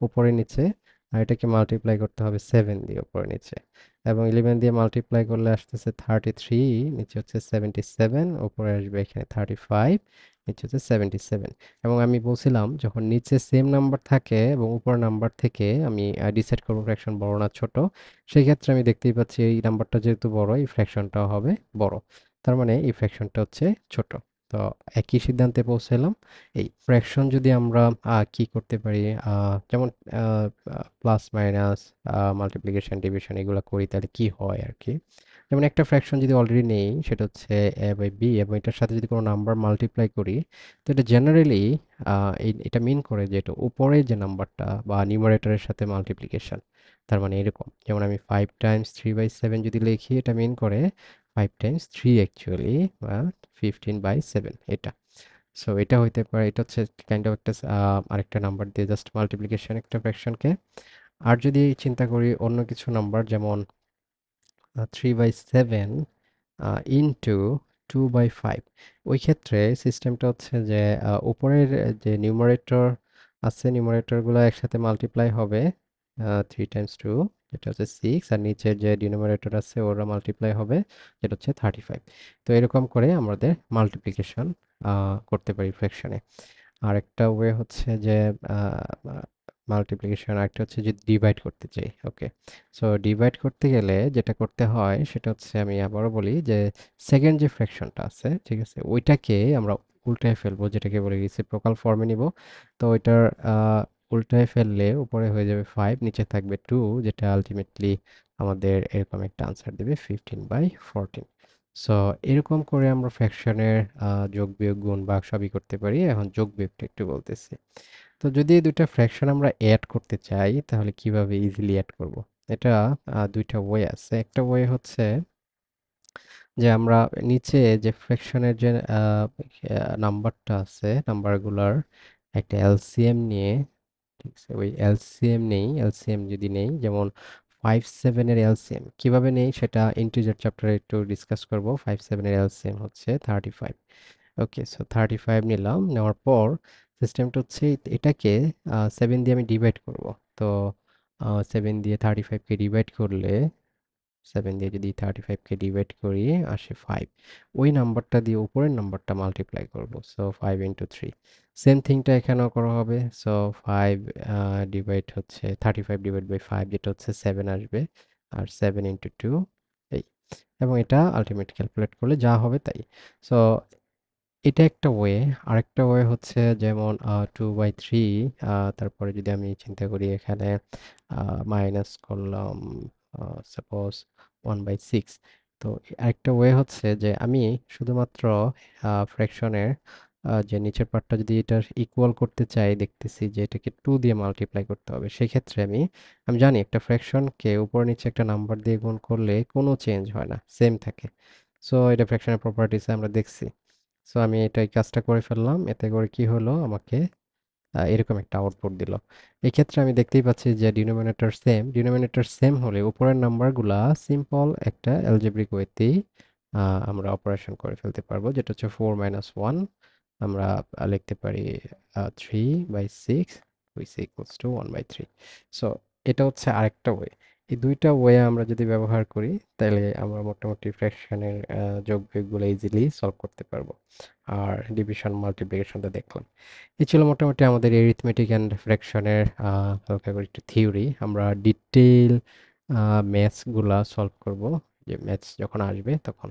উপরে নিচে, আর এটাকে মাল্টিপ্লাই করতে হবে 7 দিয়ে উপরে নিচে। এবং 11 দিয়ে মাল্টিপ্লাই করলে আসতেছে 33, নিচে হচ্ছে 77, উপরে আসবে এখানে 35, নিচে হচ্ছে 77। এবং আমি বলছিলাম যখন নিচে সেম নাম্বার থাকে এবং উপর নাম্বার থেকে আমি ডিসাইড করবো ফ্র্যাকশন বড় না ছোট, সেই ক্ষেত্রে আমি দেখতেই পাচ্ছি এই নাম্বারটা যেহেতু বড়, এই ফ্র্যাকশনটাও হবে বড়। তার মানে এই ফ্র্যাকশনটা হচ্ছে ছোট। তো একই সিদ্ধান্তে পৌঁছালাম। এই ফ্র্যাকশন যদি আমরা কি করতে পারি, যেমন প্লাস মাইনাস মাল্টিপ্লিকেশন ডিভিশন এগুলো করি, তাহলে কি হয় আর কি। যেমন একটা ফ্র্যাকশন যদি অলরেডি নেই, সেটা হচ্ছে এ বাই বি, এবং এটার সাথে যদি কোনো নাম্বার মাল্টিপ্লাই করি, তো এটা জেনারেলি এটা মিন করে যে এটা উপরে যে নাম্বারটা বা নিউমারেটরের সাথে মাল্টিপ্লিকেশন। তার মানে এরকম, যেমন আমি 5 × 3/7 যদি লিখি, এটা মিন করে 5 × 3 অ্যাকচুয়ালি, বা 15/7 এটা। সো এটা হইতে পারে, এটা হচ্ছে কাইন্ড অফ একটা আরেকটা নাম্বার দিয়ে জাস্ট মাল্টিপ্লিকেশন একটা ফ্র্যাকশনকে। আর যদি চিন্তা করি অন্য কিছু নাম্বার, যেমন 3/7 ইন্টু 2/5, ওই ক্ষেত্রে সিস্টেমটা হচ্ছে যে উপরের যে নিউমারেটর আছে, নিউমারেটরগুলো একসাথে মাল্টিপ্লাই হবে 3 × 2, যেটা হচ্ছে 6, আর নিচের যে ডিনোমিনেটর আছে ওরা মাল্টিপ্লাই হবে, যেটা হচ্ছে 35। তো এরকম করে আমাদের মাল্টিপ্লিকেশন করতে পারি ফ্র্যাকশনে। আরেকটা ওয়ে হচ্ছে যে মাল্টিপ্লিকেশন, আরেকটা হচ্ছে যে ডিভাইড করতে চাই। ওকে, সো ডিভাইড করতে গেলে যেটা করতে হয় সেটা হচ্ছে, আমি আবারও বলি যে সেকেন্ড যে ফ্র্যাকশনটা আছে, ঠিক আছে, ওইটাকে আমরা উল্টায় ফেলবো, যেটাকে বলি রেসিপ্রোকাল ফর্মে নিব। তো ওইটার উল্টায় ফেললে উপরে হয়ে যাবে 5, নিচে থাকবে 2, যেটা আলটিমেটলি আমাদের এরকম একটা আনসার দেবে 15/14। সো এরকম করে আমরা ফ্র্যাকশনের যোগ বিয়োগ গুণ ভাগ সবই করতে পারি। এখন যোগ বিয়োগটা একটু বলতেছি। তো যদি এই দুইটা ফ্র্যাকশন আমরা অ্যাড করতে চাই, তাহলে কিভাবে ইজিলি অ্যাড করব? এটা দুইটা ওয়ে আছে। একটা ওয়ে হচ্ছে যে আমরা নিচে যে ফ্র্যাকশনের যে নাম্বারটা আছে, নাম্বারগুলার একটা এলসিএম নিয়ে, ঠিক আছে, ওই এলসিএম নেই। এলসিএম যদি নেই, যেমন 5 7 এর এলসিএম কিভাবে নেই সেটা ইন্টিজার চ্যাপ্টারে একটু ডিসকাস করব। 5 7 এর এলসিএম হচ্ছে 35। ওকে, সো 35 নিলাম, নেওয়ার পর সিস্টেমটা হচ্ছে এটাকে 7 দিয়ে আমি ডিভাইড করব। তো 7 দিয়ে 35কে ডিভাইড করলে, 7 দিয়ে যদি 35কে ডিভাইড করি, আসে 5। ওই নাম্বারটা দিয়ে উপরের নাম্বারটা মাল্টিপ্লাই করব, সো 5 × 3। সেম থিংটা এখানেও করা হবে। সো 5 ডিভাইড হচ্ছে 35 / 5, যেটা হচ্ছে 7 আসবে, আর 7 × 2 এই। এবং এটা আলটিমেট ক্যালকুলেট করলে যা হবে তাই। সো এটা একটা ওয়ে। আরেকটা ওয়ে হচ্ছে, যেমন 2/3, তারপরে যদি আমি চিন্তা করি এখানে মাইনাস করলাম সাপোজ 1/6। তো আরেকটা ওয়ে হচ্ছে যে আমি শুধুমাত্র ফ্র্যাকশনের যে নিচের পার্টটা যদি এটা ইকুয়াল করতে চাই, দেখতেছি যে এটাকে 2 দিয়ে মাল্টিপ্লাই করতে হবে। সেক্ষেত্রে আমি আমি জানি একটা ফ্র্যাকশনকে উপর নিচে একটা নাম্বার দিয়ে গুণ করলে কোনো চেঞ্জ হয় না, সেম থাকে। সো এটা ফ্র্যাকশনের প্রপার্টিসে আমরা দেখছি। সো আমি এটা এই কাজটা করে ফেললাম, এতে করে কি হলো, আমাকে এরকম একটা আউটপুট দিল। এক্ষেত্রে আমি দেখতেই পাচ্ছি যে ডিনোমিনেটর সেম হলে উপরের নাম্বারগুলা সিম্পল একটা অ্যালজেব্রিক ওয়েতেই আমরা অপারেশন করে ফেলতে পারবো, যেটা হচ্ছে 4 - 1। আমরা লিখতে পারি 3/6, which equals to 1/3। সো এটা হচ্ছে আরেকটা ওয়ে। এই দুইটা ওয়ে আমরা যদি ব্যবহার করি, তাহলে আমরা মোটামুটি ফ্র্যাকশনের যোগ বিয়োগগুলো ইজিলি সলভ করতে পারবো। আর ডিভিশন মাল্টিপ্লিকেশনটা দেখলাম। এই ছিল মোটামুটি আমাদের এরিথমেটিক অ্যান্ড ফ্র্যাকশনের হালকা করে একটু থিওরি। আমরা ডিটেইল ম্যাথসগুলা সলভ করব, যে ম্যাথস যখন আসবে তখন।